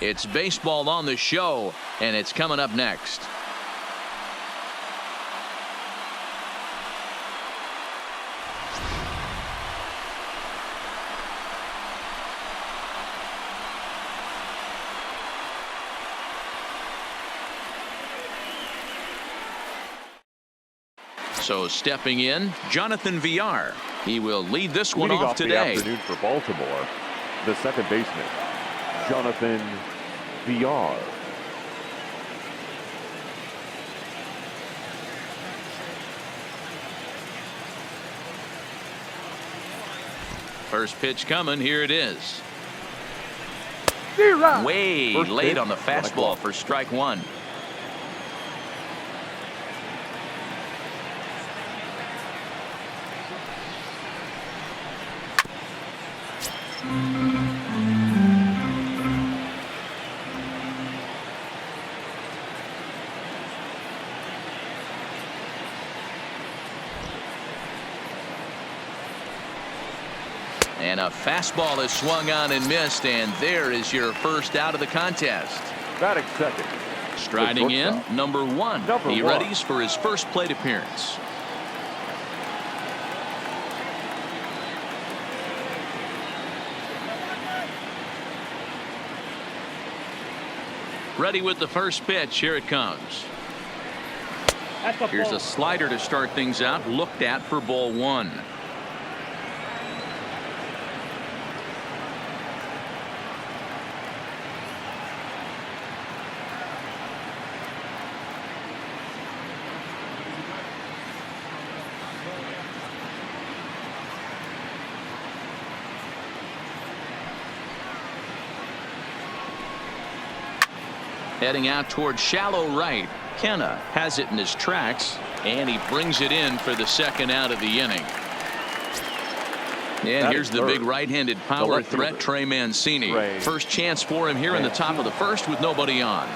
It's baseball on the show, and it's coming up next. So stepping in, Jonathan Villar. He will lead this one off today. The afternoon for Baltimore, the second baseman, Jonathan Villar. First pitch coming. Here it is. Way First late pitch, on the fastball for strike one. And a fastball is swung on and missed, and there is your first out of the contest. Batting second. Striding in, number one. He readies for his first plate appearance. Ready with the first pitch. Here it comes. Here's a slider to start things out. Looked at for ball one. Heading out toward shallow right. Kenna has it in his tracks, and he brings it in for the second out of the inning. And here's the big right-handed power threat, Trey Mancini. First chance for him here in the top of the first with nobody on.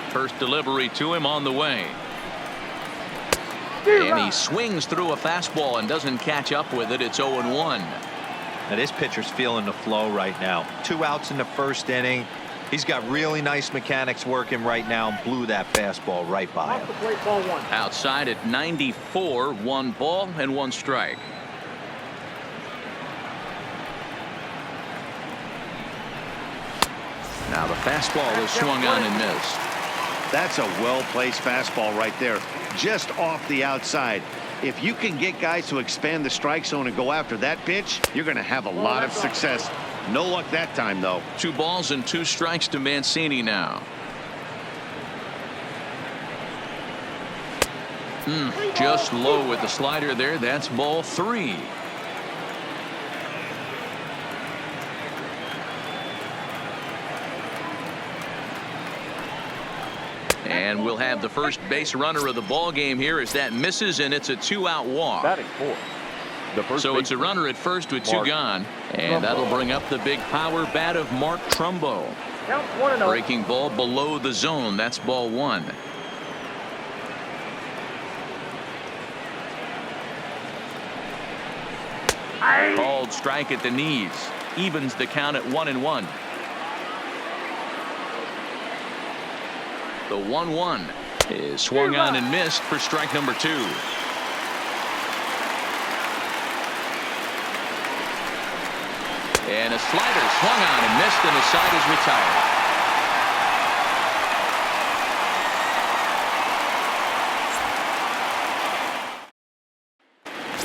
First delivery to him on the way. And he swings through a fastball and doesn't catch up with it. It's 0-1. Now this pitcher's feeling the flow right now. 2 outs in the first inning. He's got really nice mechanics working right now. Blew that fastball right by him. Outside at 94, 1 ball and 1 strike. Now the fastball is swung on and missed. That's a well-placed fastball right there, just off the outside. If you can get guys to expand the strike zone and go after that pitch, you're going to have a lot of success. No luck that time, though. 2 balls and 2 strikes to Mancini now. Just low with the slider there. That's ball 3. And we'll have the first base runner of the ball game here as that misses, and it's a 2-out walk. Batting fourth. So it's a runner at first with 2 gone, and that'll bring up the big power bat of Mark Trumbo. Breaking ball below the zone. That's ball 1. Called strike at the knees. Evens the count at 1-1. The 1-1 is swung on and missed for strike number 2. And a slider swung on and missed, and the side is retired.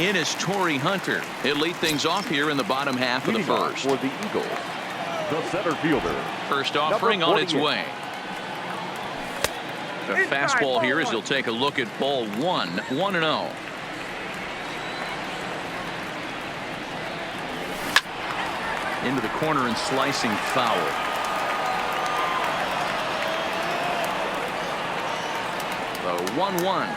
in is Torrey Hunter. He'll lead things off here in the bottom half of the first. For the Eagles, the center fielder. First offering on its way. The fastball here as he'll take a look at ball 1. 1-0. Into the corner and slicing foul. The 1-1.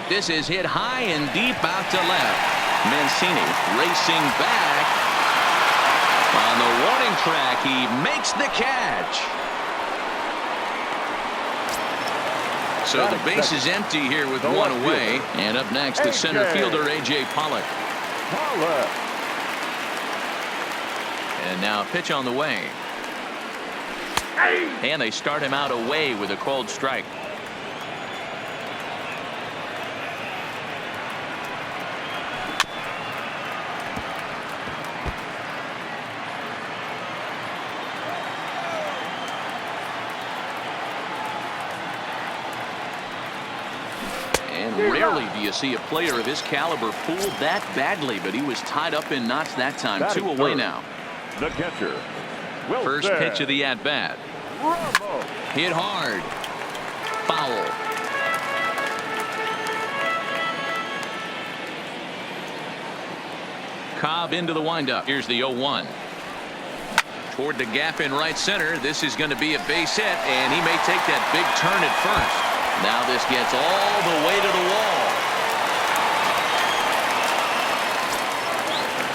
This is hit high and deep out to left. Mancini racing back. On the warning track, he makes the catch. So the base is empty here with one away. And up next, the center fielder, A.J. Pollock. And now a pitch on the way. And they start him out away with a called strike. And rarely do you see a player of his caliber fooled that badly, but he was tied up in knots that time. 2 away now. The catcher. First pitch of the at-bat. Hit hard. Foul. Cobb into the windup. Here's the 0-1. Toward the gap in right center. This is going to be a base hit, and he may take that big turn at first. Now this gets all the way to the wall.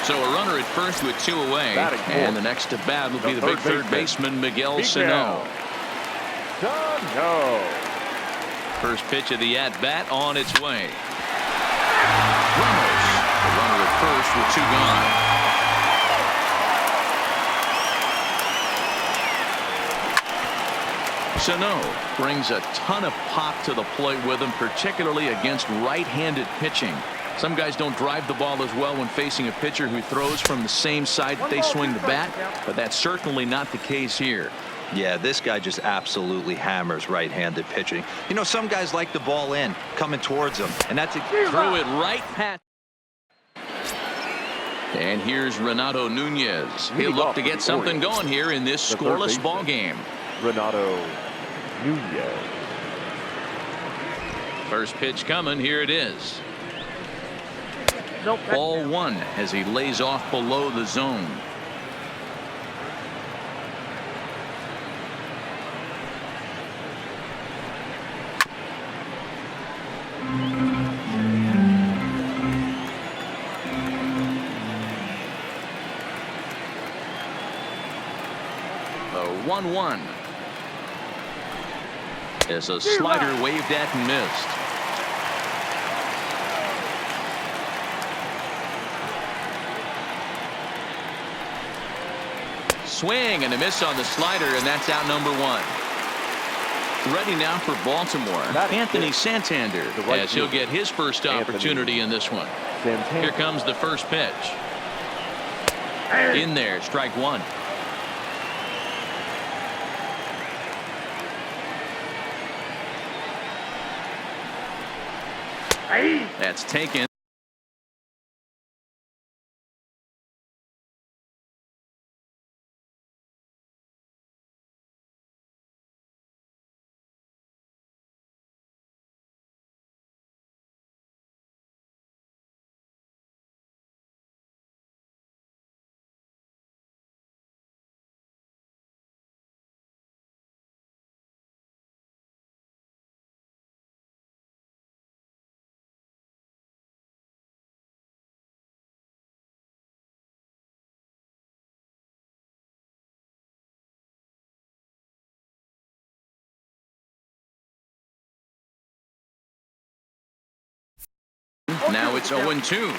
So a runner at first with 2 away. And the next to bat will be the big third baseman, Miguel Sano. First pitch of the at-bat on its way. Ramos, the runner at first with 2 gone. Sano brings a ton of pop to the plate with him, particularly against right-handed pitching. Some guys don't drive the ball as well when facing a pitcher who throws from the same side that they swing the bat, but that's certainly not the case here. Yeah, this guy just absolutely hammers right-handed pitching. You know, some guys like the ball in, coming towards them, and that's threw it right past. And here's Renato Nunez. He'll look to get something going here in this scoreless ball game. Renato Nunez. First pitch coming. Here it is. Ball 1 as he lays off below the zone. The 1-1. As a slider waved at and missed. Swing and a miss on the slider, and that's out number 1. Ready now for Baltimore. Anthony Santander, as he'll get his first opportunity in this one. Here comes the first pitch. In there, strike 1. That's taken. Now it's 0-2.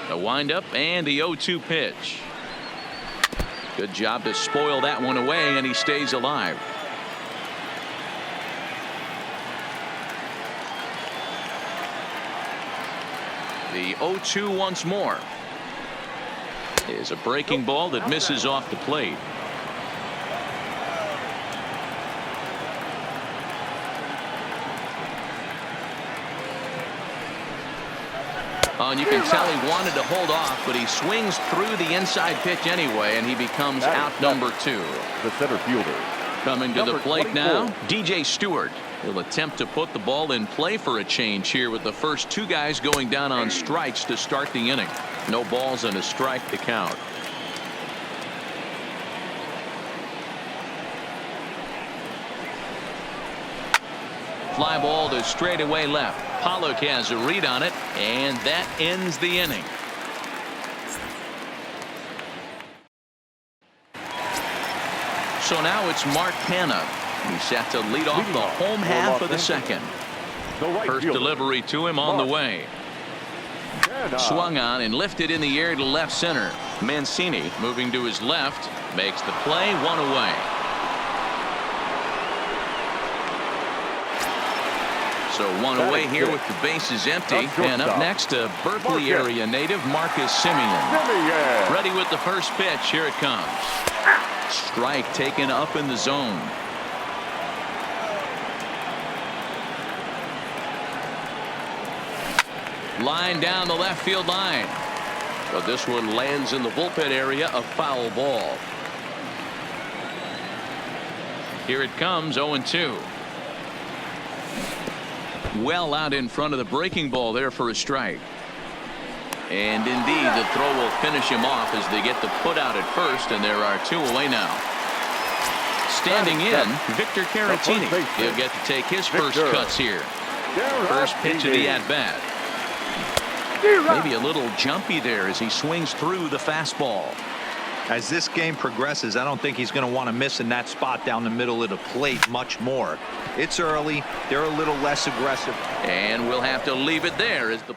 The windup and the 0-2 pitch. Good job to spoil that one away, and he stays alive. The 0-2 once more. Is a breaking ball that misses off the plate. Oh, and you can tell he wanted to hold off, but he swings through the inside pitch anyway, and he becomes out number 2. The center fielder. Coming to the Number plate 24. now, DJ Stewart. He'll attempt to put the ball in play for a change here with the first 2 guys going down on strikes to start the inning. No balls and a strike to count. Fly ball to straightaway left. Pollock has a read on it, and that ends the inning. So now it's Mark Hanna. He's set to lead off the home half of the second. First delivery to him on the way. Swung on and lifted in the air to left center. Mancini moving to his left makes the play, 1 away. So 1 away here with the bases empty. And up next, a Berkeley area native, Marcus Semien. Ready with the first pitch. Here it comes. Strike taken up in the zone. Line down the left field line. But this one lands in the bullpen area, a foul ball. Here it comes, 0-2. Well out in front of the breaking ball there for a strike. And indeed, the throw will finish him off as they get the put out at first, and there are 2 away now. Standing in, Victor Caratini. He'll get to take his first cuts here. First pitch of the at-bat. Maybe a little jumpy there as he swings through the fastball. As this game progresses, I don't think he's going to want to miss in that spot down the middle of the plate much more. It's early. They're a little less aggressive. And we'll have to leave it there as the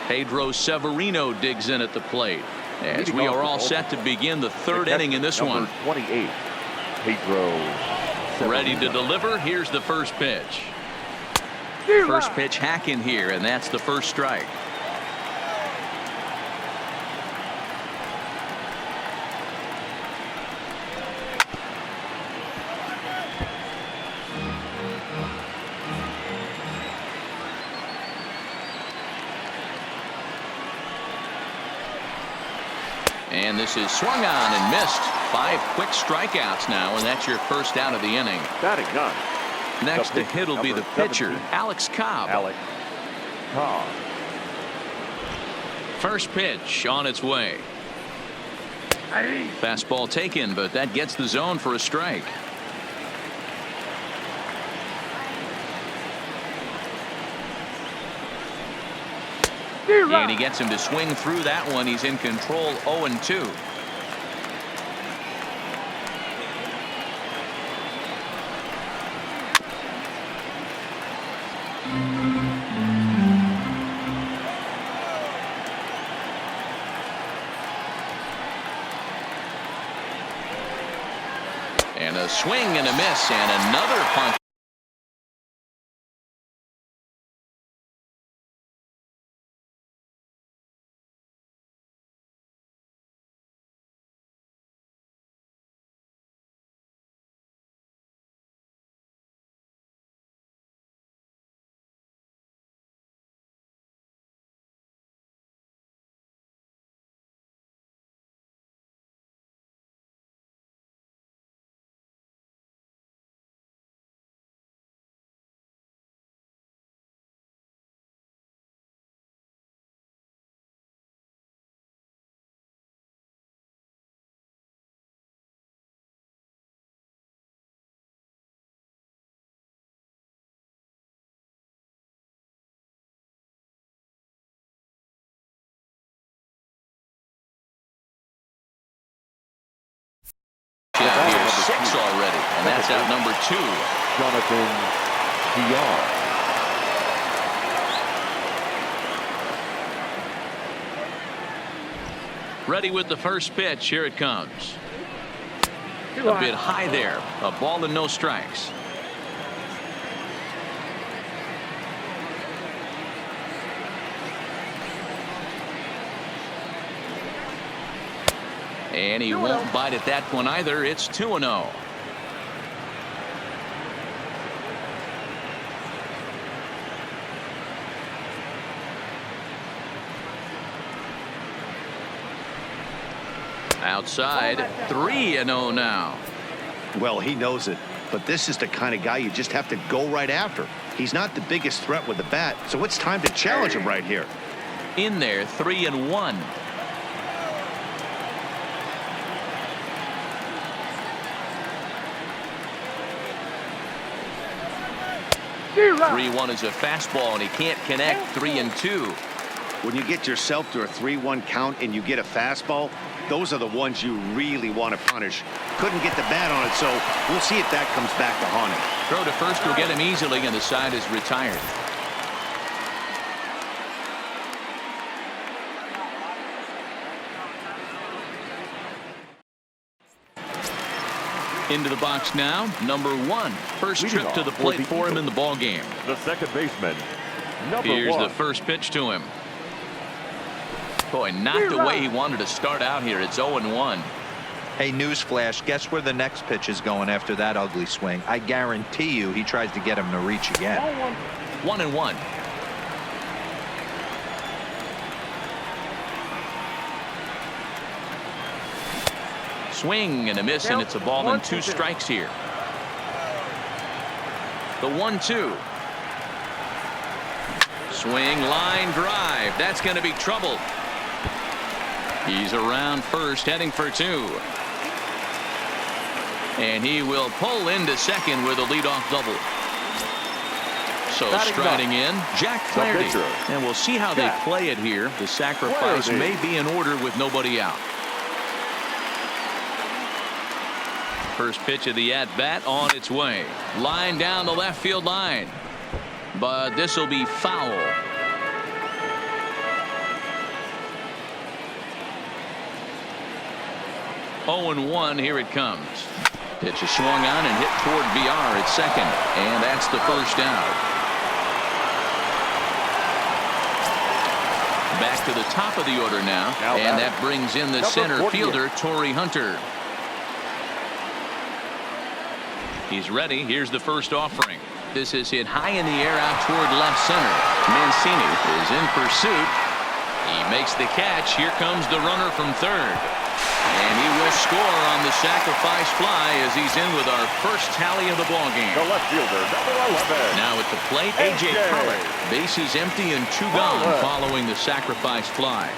Pedro Severino digs in at the plate as we are all set to begin the 3rd inning in this one. 28. Pedro Severino. Ready to deliver. Here's the first pitch. First pitch hacking here, and that's the first strike. And this is swung on and missed. 5 quick strikeouts now, and that's your first out of the inning. Batting none. Next to hit will be the pitcher, Alex Cobb. Alex Cobb. First pitch on its way. Fastball taken, but that gets the zone for a strike. And he gets him to swing through that one. He's in control, 0-2. And a swing and a miss and another punch. Here, 6 already, and that's out number 2. Jonathan Villar. Ready with the first pitch. Here it comes. A bit high there. A ball and no strikes. And he won't bite at that one either. It's 2-0. Outside, 3-0 now. Well, he knows it, but this is the kind of guy you just have to go right after. He's not the biggest threat with the bat, so it's time to challenge him right here. In there, 3-1. 3-1 is a fastball, and he can't connect. 3-2. When you get yourself to a 3-1 count and you get a fastball, those are the ones you really want to punish. Couldn't get the bat on it, so we'll see if that comes back to haunt him. Throw to first will get him easily, and the side is retired. Into the box now, number 1. First trip to the plate for him in the ball game. The second baseman, number 1. Here's the first pitch to him. Boy, not the way he wanted to start out here. It's 0-1. Hey, newsflash, guess where the next pitch is going after that ugly swing? I guarantee you he tries to get him to reach again. 1-1. Swing and a miss, and it's a ball and 2 strikes here. The 1-2. Swing, line drive. That's going to be trouble. He's around first, heading for 2. And he will pull into second with a leadoff double. So striding in, Jack Flaherty. And we'll see how they play it here. The sacrifice may be in order with nobody out. First pitch of the at-bat on its way. Line down the left field line. But this will be foul. Oh, and 1. Here it comes. Pitch is swung on and hit toward VR at second. And that's the first out. Back to the top of the order now. And that brings in the center fielder, Torrey Hunter. He's ready. Here's the first offering. This is hit high in the air out toward left center. Mancini is in pursuit. He makes the catch. Here comes the runner from third. And he will score on the sacrifice fly as he's in with our first tally of the ball game. The left fielder, number 11. Now at the plate, A.J. Pollock. Bases empty and 2 gone following the sacrifice fly.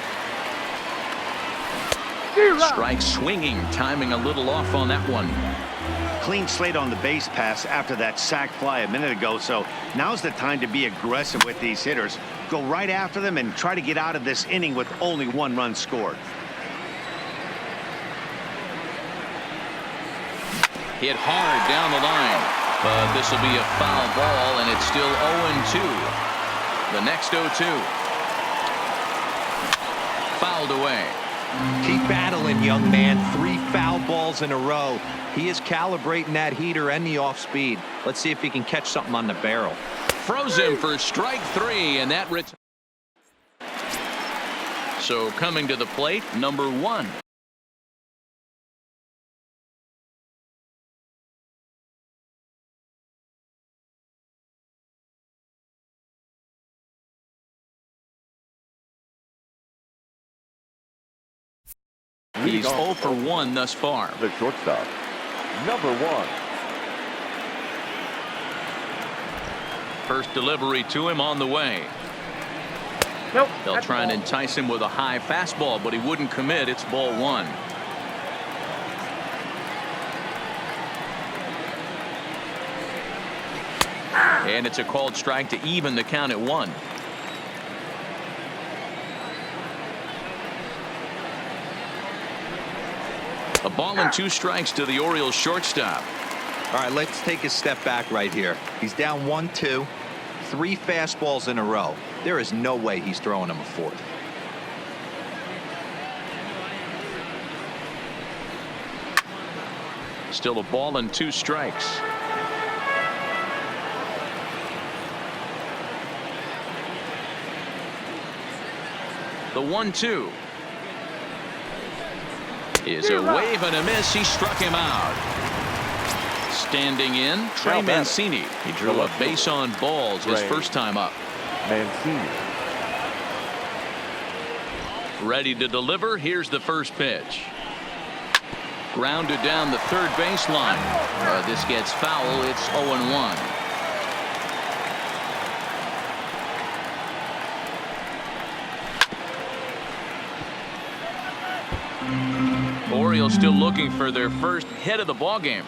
Strike swinging, timing a little off on that one. Clean slate on the base pass after that sac fly a minute ago, so now's the time to be aggressive with these hitters. Go right after them and try to get out of this inning with only 1 run scored. Hit hard down the line, but this will be a foul ball, and it's still 0-2. The next 0-2. Fouled away. Keep battling, young man. 3 foul balls in a row. He is calibrating that heater and the off speed. Let's see if he can catch something on the barrel. Froze him for strike 3, and that so coming to the plate, number 1. He's 0 for 1 thus far. The shortstop, number 1. First delivery to him on the way. Nope. They'll try and entice him with a high fastball, but he wouldn't commit. It's ball 1. And it's a called strike to even the count at 1. A ball and 2 strikes to the Orioles shortstop. All right, let's take a step back right here. He's down 1-2, 3 fastballs in a row. There is no way he's throwing him a 4th. Still a ball and 2 strikes. The 1-2 is a wave and a miss. He struck him out. Standing in, Trey Mancini. He drew a base on balls his first time up. Mancini. Ready to deliver. Here's the first pitch. Grounded down the third baseline. This gets foul. It's 0-1. Orioles still looking for their first hit of the ball game.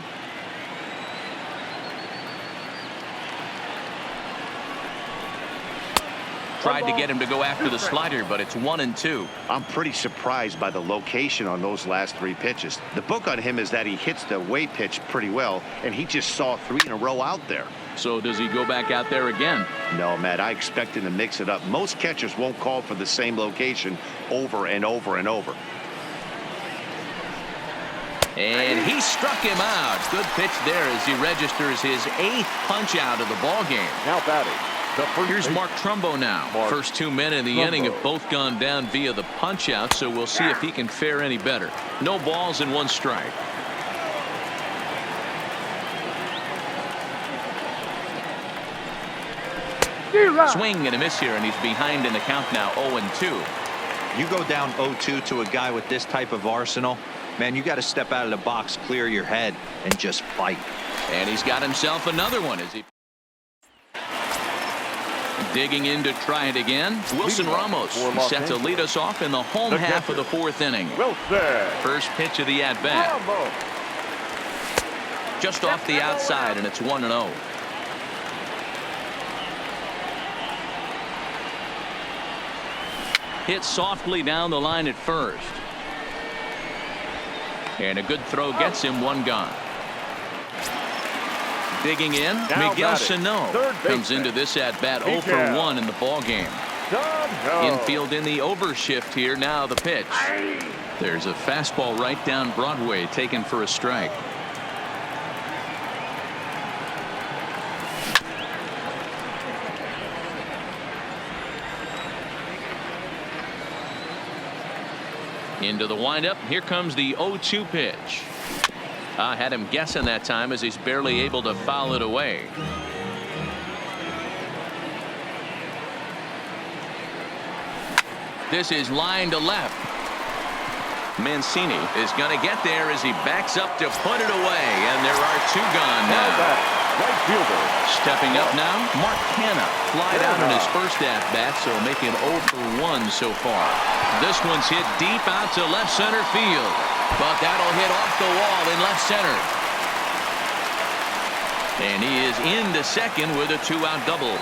Tried to get him to go after the slider, but it's 1-2. I'm pretty surprised by the location on those last 3 pitches. The book on him is that he hits the away pitch pretty well, and he just saw 3 in a row out there. So does he go back out there again? No, Matt, I expect him to mix it up. Most catchers won't call for the same location over and over and over. And he struck him out. Good pitch there as he registers his 8th punch out of the ball game. Now batting. Here's Mark Trumbo now. First 2 men in the inning have both gone down via the punch out, so we'll see if he can fare any better. No balls and 1 strike. Swing and a miss here, and he's behind in the count now, 0-2. You go down 0-2 to a guy with this type of arsenal, man, you got to step out of the box, clear your head, and just fight. And he's got himself another one as he digging in to try it again. Wilson Ramos set to lead us off in the home half of the 4th inning. First pitch of the at-bat. Just off the outside, and it's 1-0. Hit softly down the line at first. And a good throw gets him 1 gone. Digging in, Miguel Sano comes into this at-bat 0 for 1 in the ball game. Infield in the overshift here. Now the pitch. There's a fastball right down Broadway taken for a strike. Into the windup. Here comes the 0-2 pitch. I had him guessing that time as he's barely able to foul it away. This is line to left. Mancini is going to get there as he backs up to put it away, and there are 2 gone now. Right fielder. Stepping up now, Mark Canha flied out in his first at-bat, so making 0 for 1 so far. This one's hit deep out to left center field, but that'll hit off the wall in left center. And he is into second with a 2-out double.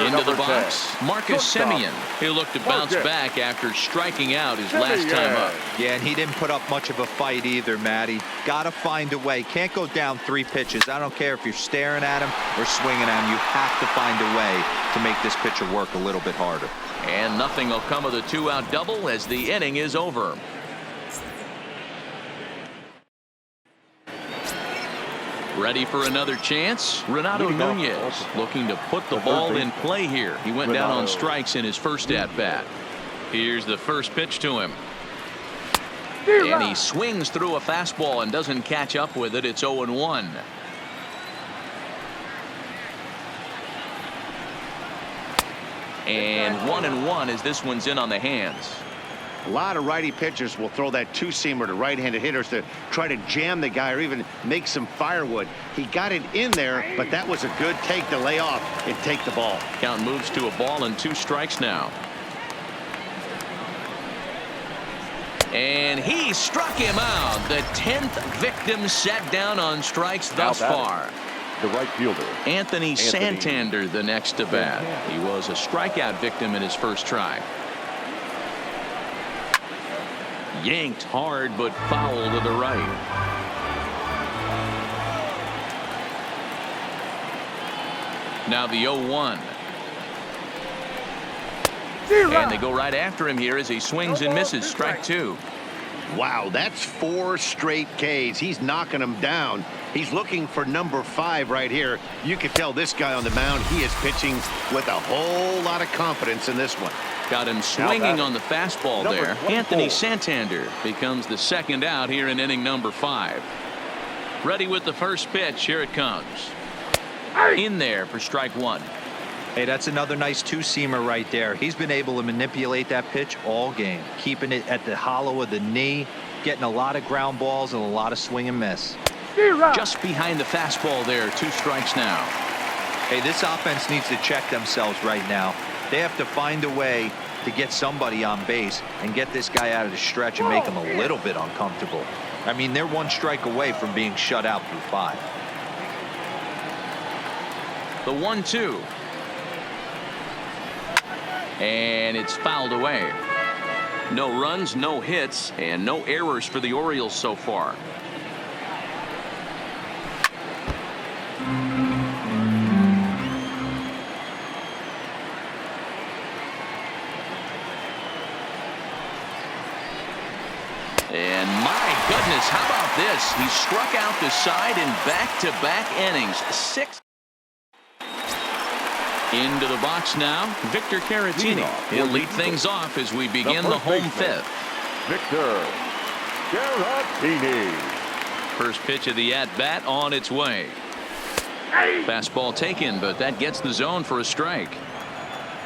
Into the box, Marcus Semien. He'll look to bounce back after striking out his last time up. Yeah, and he didn't put up much of a fight either, Matty. Got to find a way. Can't go down 3 pitches. I don't care if you're staring at him or swinging at him. You have to find a way to make this pitcher work a little bit harder. And nothing will come of the 2-out double as the inning is over. Ready for another chance? Renato Nunez looking to put the ball in play here. He went down on strikes in his first at-bat. Here's the first pitch to him. And he swings through a fastball and doesn't catch up with it. It's 0-1. And 1-1 as this one's in on the hands. A lot of righty pitchers will throw that 2-seamer to right-handed hitters to try to jam the guy or even make some firewood. He got it in there, but that was a good take to lay off and take the ball. Count moves to a ball and 2 strikes now. And he struck him out. The 10th victim set down on strikes thus far. The right fielder, Anthony Santander, the next to bat. He was a strikeout victim in his first try. Yanked hard, but foul to the right. Now the 0-1. And they go right after him here as he swings and misses. Strike 2. Wow, that's 4 straight Ks. He's knocking them down. He's looking for number 5 right here. You can tell this guy on the mound, he is pitching with a whole lot of confidence in this one. Got him swinging on the fastball there. Anthony Santander becomes the second out here in inning number 5. Ready with the first pitch. Here it comes. In there for strike 1. Hey, that's another nice two-seamer right there. He's been able to manipulate that pitch all game, keeping it at the hollow of the knee, getting a lot of ground balls and a lot of swing and miss. Just behind the fastball there. 2 strikes now. Hey, this offense needs to check themselves right now. They have to find a way to get somebody on base and get this guy out of the stretch and make him a little bit uncomfortable. I mean, they're 1 strike away from being shut out through 5. The 1-2. And it's fouled away. No runs, no hits, and no errors for the Orioles so far. And my goodness, how about this? He struck out the side in back-to-back innings. 6. Into the box now, Victor Caratini. He'll lead things off as we begin the home 5th. Victor Caratini. First pitch of the at-bat on its way. Fastball taken, but that gets the zone for a strike.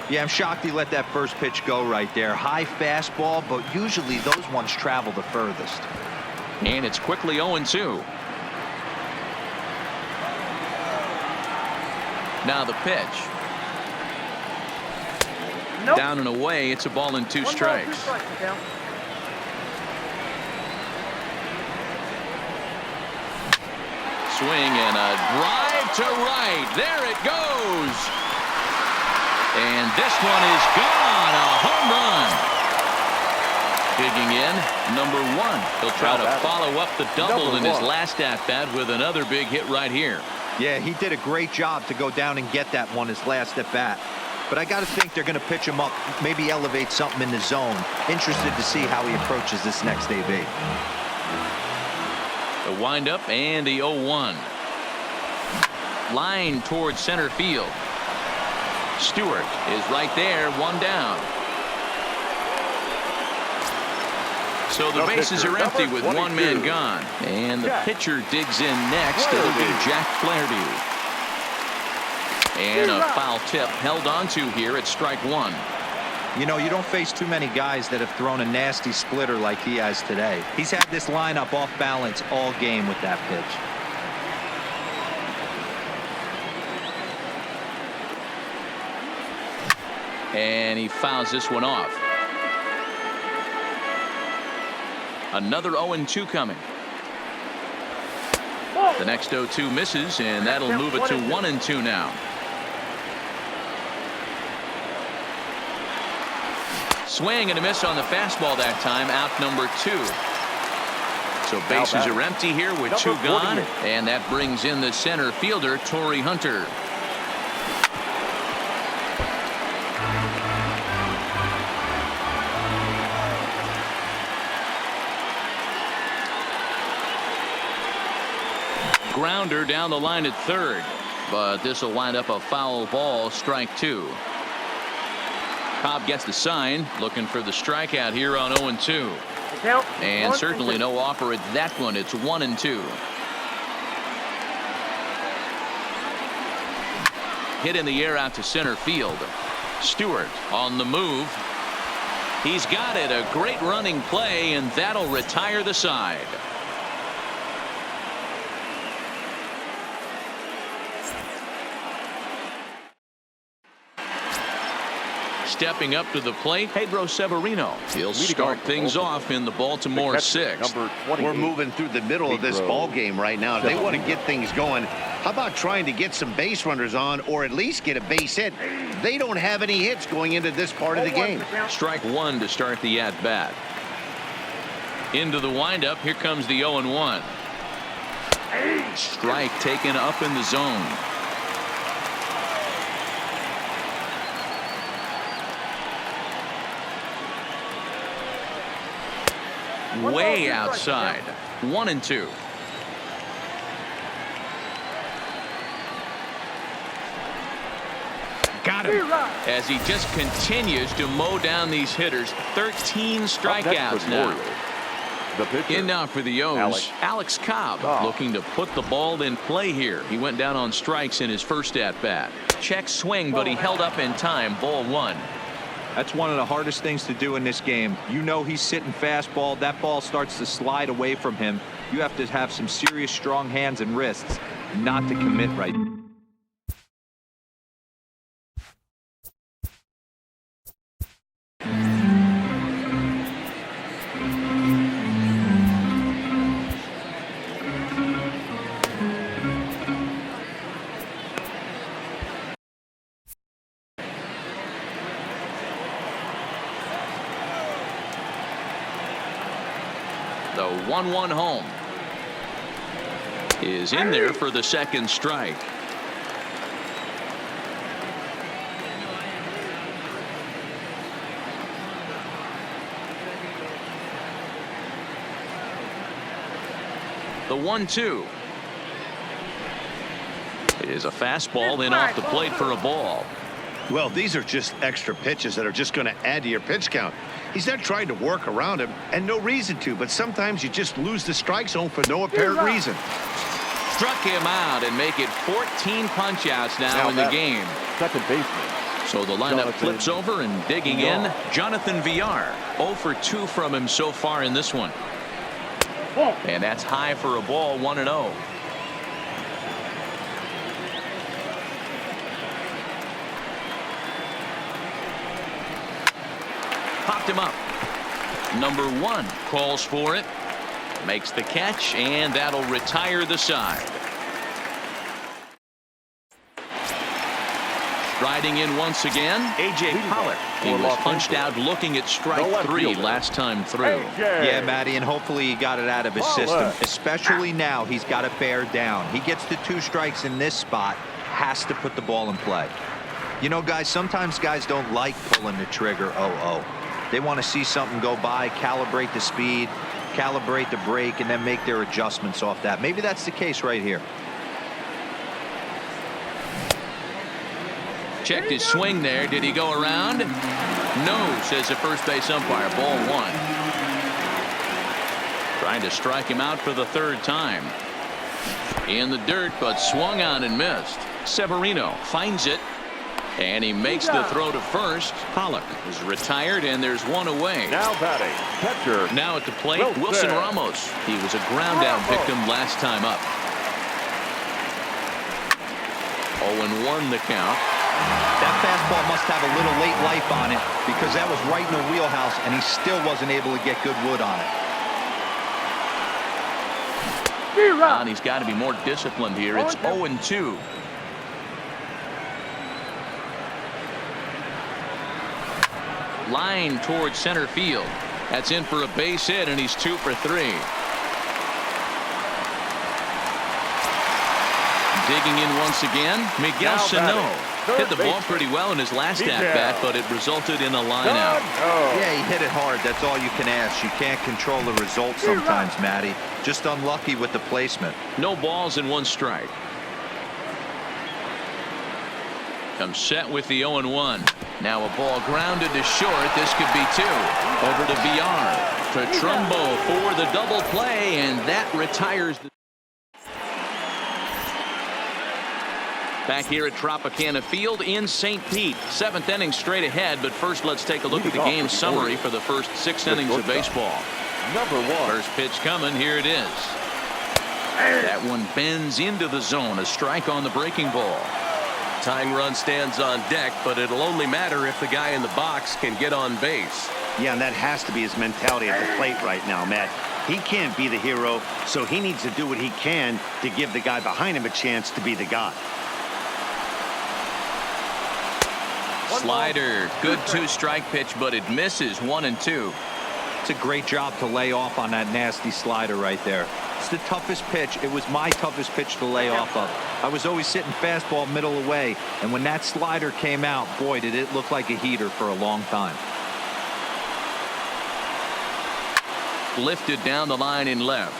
Yeah, I'm shocked he let that first pitch go right there. High fastball, but usually those ones travel the furthest. And it's quickly 0-2. Now the pitch. Nope. Down and away. It's a ball and 2 strikes. Swing and a drive to right. There it goes. And this one is gone. A home run. Digging in, number 1. He'll try to follow up the double in his last at-bat with another big hit right here. Yeah, he did a great job to go down and get that one his last at-bat. But I got to think they're going to pitch him up, maybe elevate something in the zone. Interested to see how he approaches this next AB. The windup and the 0-1. Line towards center field. Stewart is right there, 1 down. So the bases are empty with 1 man gone. And the pitcher digs in next. It'll be Jack Flaherty. And a foul tip held onto here at strike 1. You know, you don't face too many guys that have thrown a nasty splitter like he has today. He's had this lineup off balance all game with that pitch. And he fouls this one off. Another 0-2 coming. The next 0-2 misses, and that'll move it to 1-2 now. Swing and a miss on the fastball that time. Out number 2. So bases are empty here with 2 gone, and that brings in the center fielder, Torrey Hunter. Grounder down the line at 3rd, but this will wind up a foul ball, strike 2. Cobb gets the sign, looking for the strikeout here on 0-2. And certainly no offer at that one. It's 1-2. Hit in the air out to center field. Stewart on the move. He's got it. A great running play, and that'll retire the side. Stepping up to the plate, Pedro Severino. He'll start things off in the Baltimore 6th. We're moving through the middle of this ball game right now. They want to get things going. How about trying to get some base runners on, or at least get a base hit? They don't have any hits going into this part of the game. Strike 1 to start the at-bat. Into the windup. Here comes the 0-1. Strike taken up in the zone. Way outside. 1-2. Got him. As he just continues to mow down these hitters. 13 strikeouts now. In now for the O's, Alex Cobb, looking to put the ball in play here. He went down on strikes in his first at bat. check swing, but he held up in time. Ball one. That's one of the hardest things to do in this game. You know he's sitting fastball. That ball starts to slide away from him. You have to have some serious strong hands and wrists not to commit right. The 1-1 home is in there for the second strike. The 1-2 is a fastball in off the plate for a ball. Well, these are just extra pitches that are just going to add to your pitch count. He's not trying to work around him, and no reason to, but sometimes you just lose the strike zone for no apparent reason. Struck him out and make it 14 punch-outs now in the game. Second baseman. So the lineup flips over and digging in. Jonathan Villar, 0 for 2 from him so far in this one. And that's high for a ball, 1-0. Popped him up. Number 1 calls for it. Makes the catch, and that'll retire the side. Riding in once again, A.J. Pollock. He was punched out looking at strike 3 last time through. Yeah, Matty, and hopefully he got it out of his system. Especially now, he's got to bear down. He gets the 2 strikes in this spot, has to put the ball in play. You know, guys, sometimes guys don't like pulling the trigger 0-0. They want to see something go by, calibrate the speed, calibrate the break, and then make their adjustments off that. Maybe that's the case right here. Checked his swing there. Did he go around? No, says the first base umpire. Ball 1. Trying to strike him out for the 3rd time. In the dirt, but swung on and missed. Severino finds it. And he makes the throw to first. Pollock is retired, and there's 1 away. Now batting, catcher. Now at the plate, Wilson Ramos. He was a ground down victim last time up. 0-1 the count. That fastball must have a little late life on it because that was right in the wheelhouse, and he still wasn't able to get good wood on it. And he's got to be more disciplined here. It's 0-2. Line towards center field. That's in for a base hit, and he's 2 for 3. Digging in once again, Miguel Sano. Hit the ball pretty well in his last at-bat, but it resulted in a line-out. Yeah, he hit it hard. That's all you can ask. You can't control the result sometimes, Matty. Just unlucky with the placement. No balls and 1 strike. Comes set with the 0-1. Now a ball grounded to short. This could be 2. Over to Villar. To Trumbo for the double play, and that retires the... Back here at Tropicana Field in St. Pete. 7th inning straight ahead, but first let's take a look at the game summary for the first 6 innings of baseball. Number 1. First pitch coming. Here it is. That one bends into the zone. A strike on the breaking ball. Tying run stands on deck, but it'll only matter if the guy in the box can get on base. Yeah, and that has to be his mentality at the plate right now, Matt. He can't be the hero, so he needs to do what he can to give the guy behind him a chance to be the guy. Slider, good 2-strike pitch, but it misses. 1-2. It's a great job to lay off on that nasty slider right there. It's the toughest pitch. It was my toughest pitch to lay off of. I was always sitting fastball middle away, and when that slider came out, boy, did it look like a heater for a long time. Lifted down the line in left,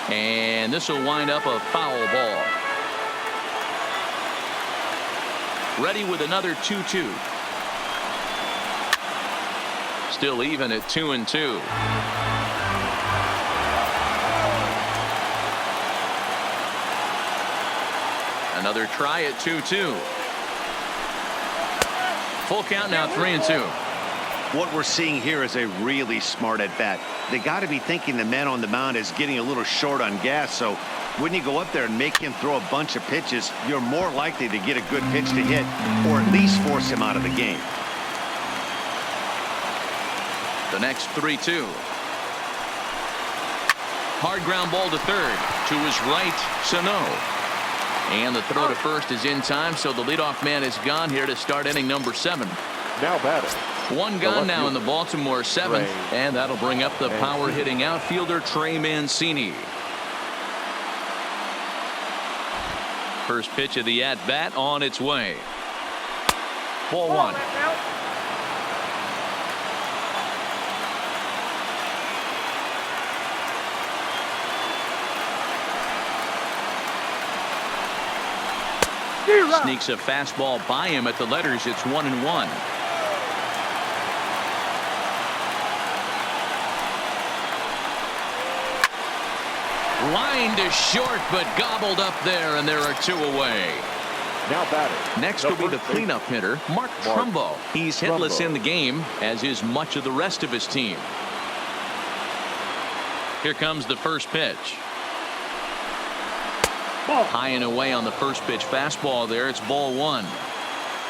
and this will wind up a foul ball. Ready with another 2-2. Still even at 2-2. Another try at 2-2. Full count now, 3-2. What we're seeing here is a really smart at bat. They got to be thinking the man on the mound is getting a little short on gas, so when you go up there and make him throw a bunch of pitches, you're more likely to get a good pitch to hit or at least force him out of the game. The next 3-2. Hard ground ball to third. To his right, Sano. And the throw to first is in time, so the leadoff man is gone here to start inning number 7. Now batting. One gone now in the Baltimore 7th, and that'll bring up the power hitting outfielder Trey Mancini. First pitch of the at bat on its way. Ball 1. Sneaks a fastball by him at the letters. It's 1-1. Line to short, but gobbled up there, and there are 2 away. Now batting. Next will be the cleanup hitter, Mark Trumbo. He's hitless in the game, as is much of the rest of his team. Here comes the first pitch. High and away on the first pitch fastball there. It's ball 1.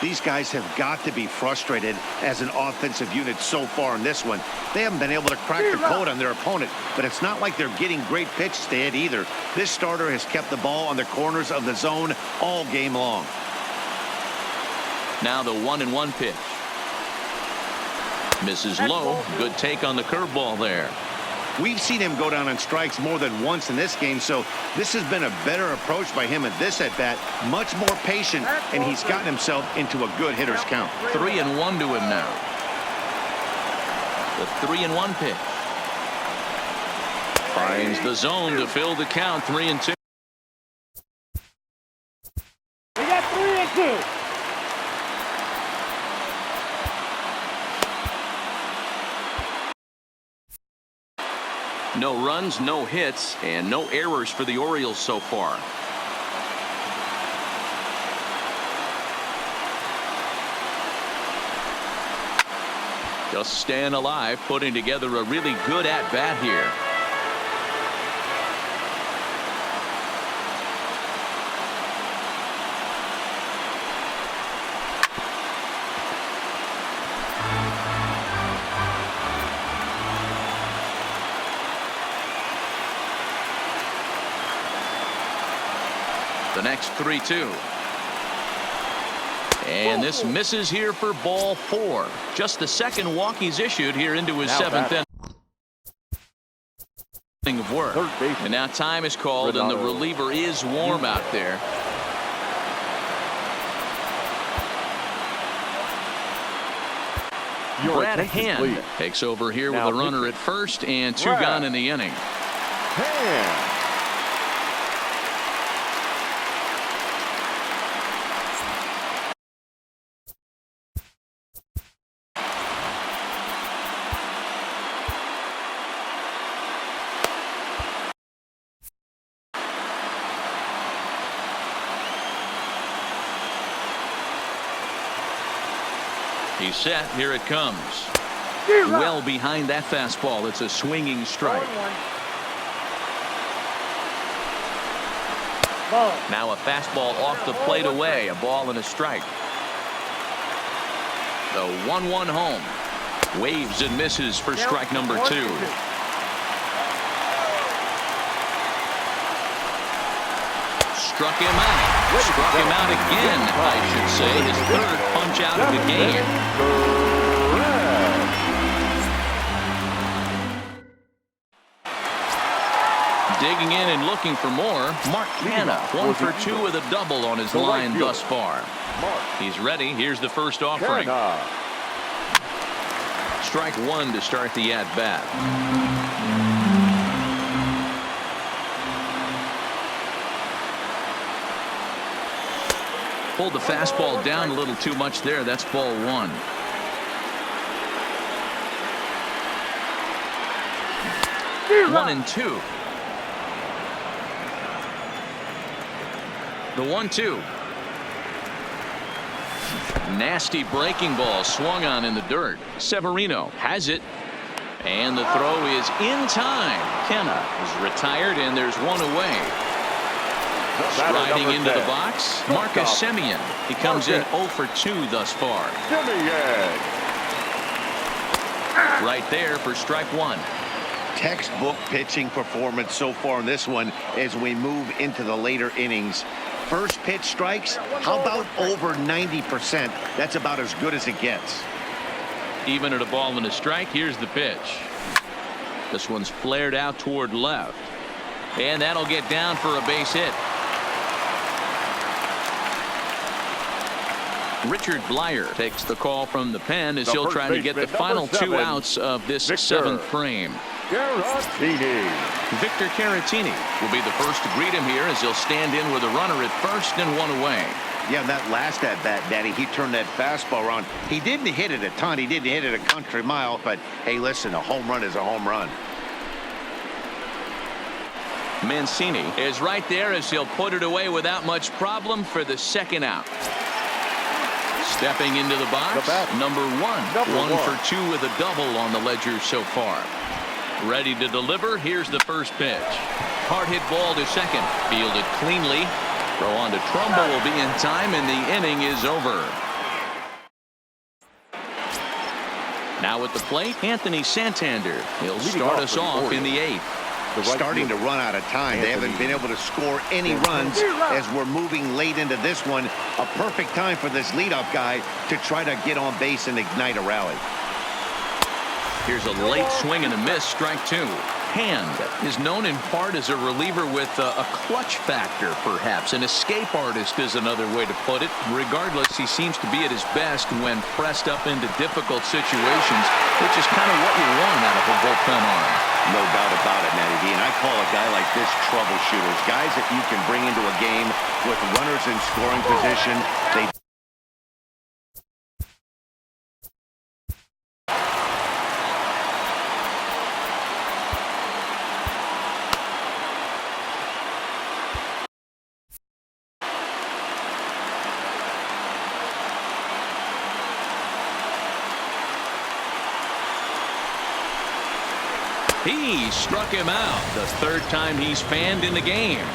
These guys have got to be frustrated as an offensive unit so far in this one. They haven't been able to crack the code on their opponent, but it's not like they're getting great pitches to hit either. This starter has kept the ball on the corners of the zone all game long. Now the 1-1 pitch. Misses low. Good take on the curveball there. We've seen him go down on strikes more than once in this game, so this has been a better approach by him at this at-bat. Much more patient, and he's gotten himself into a good hitter's count. 3-1 to him now. The 3-1 pitch. Finds the zone to fill the count. 3-2. We got 3-2. No runs, no hits, and no errors for the Orioles so far. Just staying alive, putting together a really good at-bat here. The next 3-2. And this misses here for ball 4. Just the second walk he's issued here into his 7th inning of work. And now time is called, and the reliever is warm out there. Brad Hand takes over here with a runner at first and 2 gone in the inning. He's set. Here it comes. Well behind that fastball. It's a swinging strike. Now a fastball off the plate away. A ball and a strike. The 1-1 home. Waves and misses for strike number 2. Struck him out. Struck him out again, I should say. His 3rd punch out of the game. Digging in and looking for more. Mark Canha, 1 for 2 with a double on his line thus far. He's ready. Here's the first offering. Strike 1 to start the at-bat. Pulled the fastball down a little too much there. That's ball 1. One and 2. The 1-2. Nasty breaking ball swung on in the dirt. Severino has it. And the throw is in time. Kenna is retired, and there's one away. Striding into the box, Marcus Semien. He comes in 0 for 2 thus far. Right there for strike one. Textbook pitching performance so far in this one as we move into the later innings. First pitch strikes, how about over 90%? That's about as good as it gets. Even at a ball and a strike, here's the pitch. This one's flared out toward left. And that'll get down for a base hit. Richard Blyer takes the call from the pen as he'll try to get the final 2 outs of this 7th frame. Victor Caratini will be the first to greet him here as he'll stand in with a runner at first and one away. Yeah, that last at bat, Daddy, he turned that fastball around. He didn't hit it a ton. He didn't hit it a country mile. But, hey, listen, a home run is a home run. Mancini is right there as he'll put it away without much problem for the 2nd out. Stepping into the box, number 1. 1 for 2 with a double on the ledger so far. Ready to deliver. Here's the first pitch. Hard hit ball to second. Fielded cleanly. Throw on to Trumbo will be in time, and the inning is over. Now at the plate, Anthony Santander. He'll start us off in the 8th. Starting to run out of time. They haven't been able to score any runs as we're moving late into this one. A perfect time for this leadoff guy to try to get on base and ignite a rally. Here's a late swing and a miss, strike 2. Hand is known in part as a reliever with a clutch factor, perhaps. An escape artist is another way to put it. Regardless, he seems to be at his best when pressed up into difficult situations, which is kind of what you want out of a bullpen arm. No doubt about it, Matty D. And I call a guy like this troubleshooters. Guys that you can bring into a game with runners in scoring position. They He struck him out the 3rd time he's fanned in the game.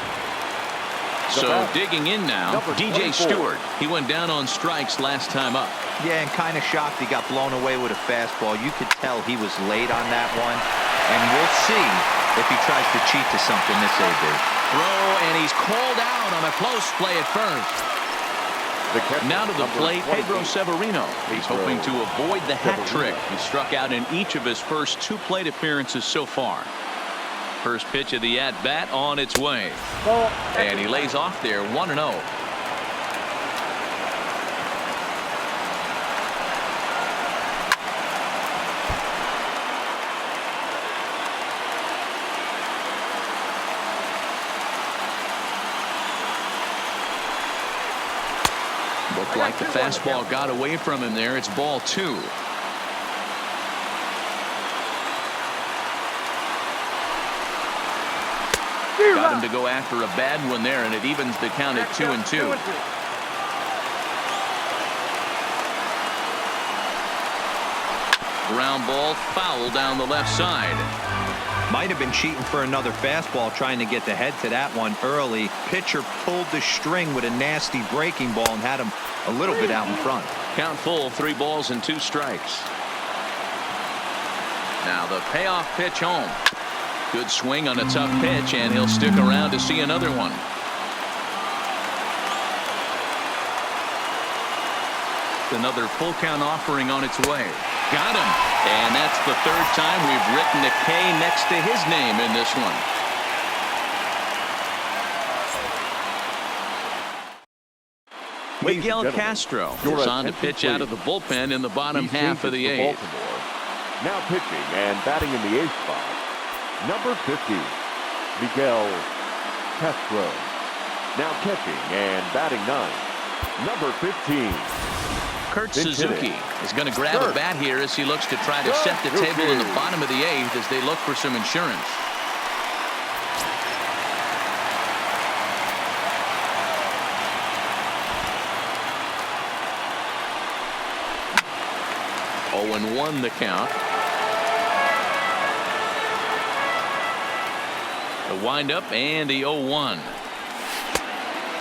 So digging in now, DJ Stewart. He went down on strikes last time up. Yeah, and kind of shocked he got blown away with a fastball. You could tell he was late on that one. And we'll see if he tries to cheat to something this AB. Throw, and he's called out on a close play at first. Now to the plate, Pedro Severino. He's hoping to avoid the hat trick. He struck out in each of his first 2 plate appearances so far. First pitch of the at-bat on its way. And he lays off there 1-0. Looked like the fastball got away from him there. It's ball 2. Got him to go after a bad one there, and it evens the count at 2-2. Ground ball foul down the left side. Might have been cheating for another fastball, trying to get the head to that one early. Pitcher pulled the string with a nasty breaking ball and had him a little bit out in front. Count full, 3 balls and 2 strikes. Now the payoff pitch home. Good swing on a tough pitch, and he'll stick around to see another one. Another full count offering on its way. Got him. And that's the 3rd time we've written a K next to his name in this one. Miguel Castro is on to pitch out of the bullpen in the bottom half of the 8th. Now pitching and batting in the 8th spot, number 50, Miguel Castro. Now catching and batting 9, number 15. Kurt Suzuki is going to grab a bat here as he looks to try to set the table in the bottom of the 8th as they look for some insurance. 0-1 the count. The windup and the 0-1.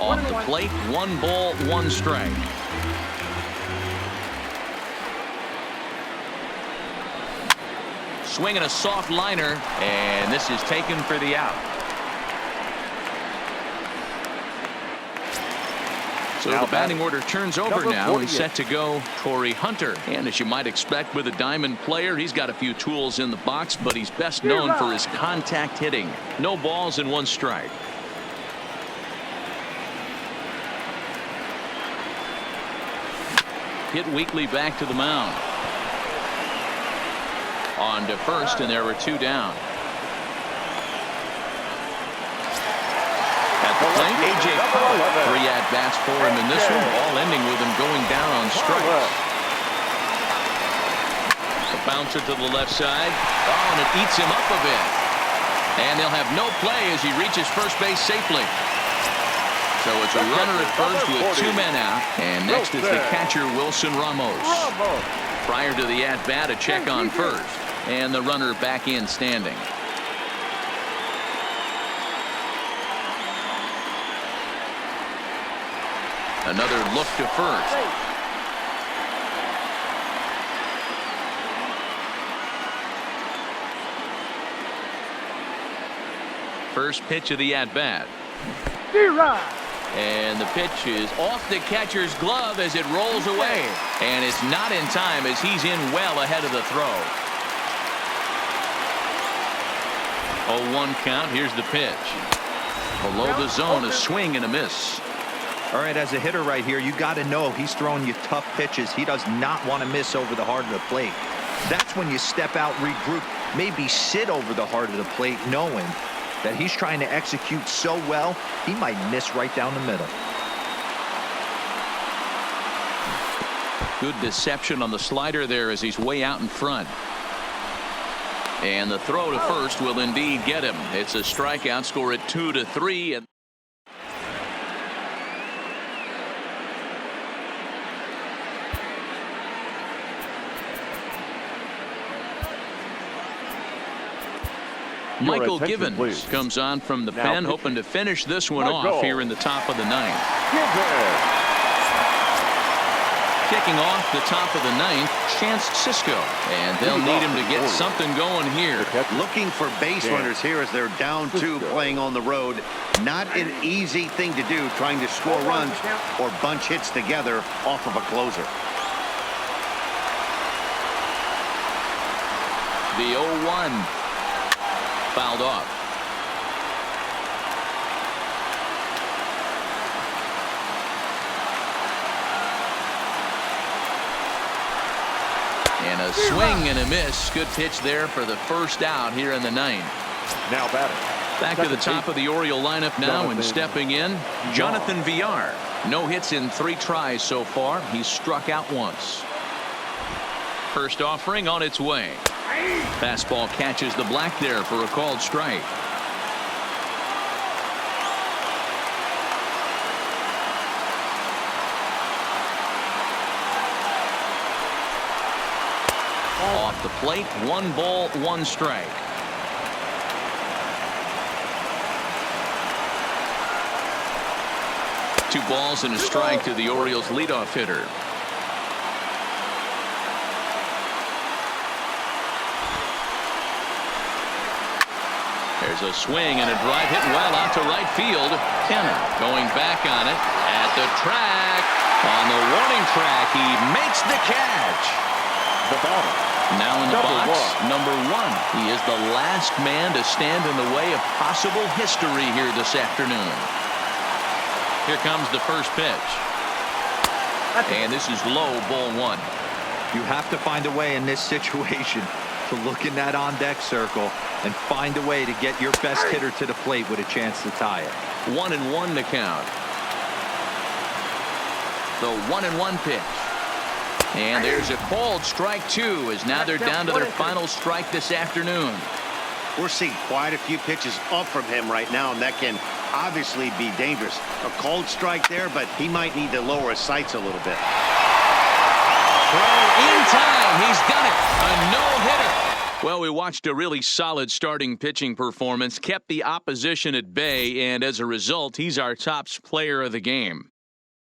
Off the plate, 1 ball, 1 strike. Swinging a soft liner, and this is taken for the out. So the batting order turns over now and set to go Torrey Hunter. And as you might expect with a diamond player, he's got a few tools in the box, but he's best known for his contact hitting. No balls and 1 strike. Hit weakly back to the mound. On to first, and there were 2 down. At the plate, A.J. Pollock, 3 at-bats for him in this one, all ending with him going down on strikes. The bouncer to the left side. Oh, and it eats him up a bit. And they'll have no play as he reaches first base safely. So it's a runner at first with 2 men out. And next is the catcher, Wilson Ramos. Prior to the at-bat, a check on first. And the runner back in standing. Another look to first. First pitch of the at-bat. And the pitch is off the catcher's glove as it rolls away. And it's not in time as he's in well ahead of the throw. 0-1 count. Here's the pitch. Below the zone, a swing and a miss. All right, as a hitter right here, you got to know he's throwing you tough pitches. He does not want to miss over the heart of the plate. That's when you step out, regroup, maybe sit over the heart of the plate, knowing that he's trying to execute so well, he might miss right down the middle. Good deception on the slider there as he's way out in front. And the throw to first will indeed get him. It's a strikeout, score at 2-3. And Michael Givens comes on from the pen, hoping to finish this one off here in the top of the 9th. Kicking off the top of the 9th, Chance Sisco, and they'll need him to get something going here. Looking for base runners here as they're down 2 playing on the road. Not an easy thing to do, trying to score runs or bunch hits together off of a closer. The 0-1 fouled off. And a swing and a miss. Good pitch there for the first out here in the 9th. Now batting. Back to the top of the Oriole lineup now, and stepping in, Jonathan Villar. No hits in 3 tries so far. He's struck out once. First offering on its way. Fastball catches the black there for a called strike. Off the plate, 1 ball, 1 strike. Two balls and a strike to the Orioles leadoff hitter. There's a swing and a drive hit well out to right field. Kenner going back on it at the track. On the warning track, he makes the catch. The batter. Now in the box, number 1. He is the last man to stand in the way of possible history here this afternoon. Here comes the first pitch. And this is low, ball 1. You have to find a way in this situation to look in that on-deck circle and find a way to get your best hitter to the plate with a chance to tie it. 1-1 to count. The 1-1 pitch. And there's a called strike 2 as now they're down to their final strike this afternoon. We're seeing quite a few pitches up from him right now, and that can obviously be dangerous. A called strike there, but he might need to lower his sights a little bit. throw in time. He's done it. A no-hitter. Well, we watched a really solid starting pitching performance, kept the opposition at bay, and as a result, he's our top player of the game.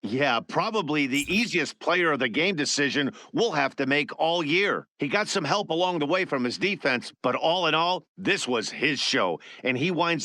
Yeah, probably the easiest player of the game decision we'll have to make all year. He got some help along the way from his defense, but all in all, this was his show, and he winds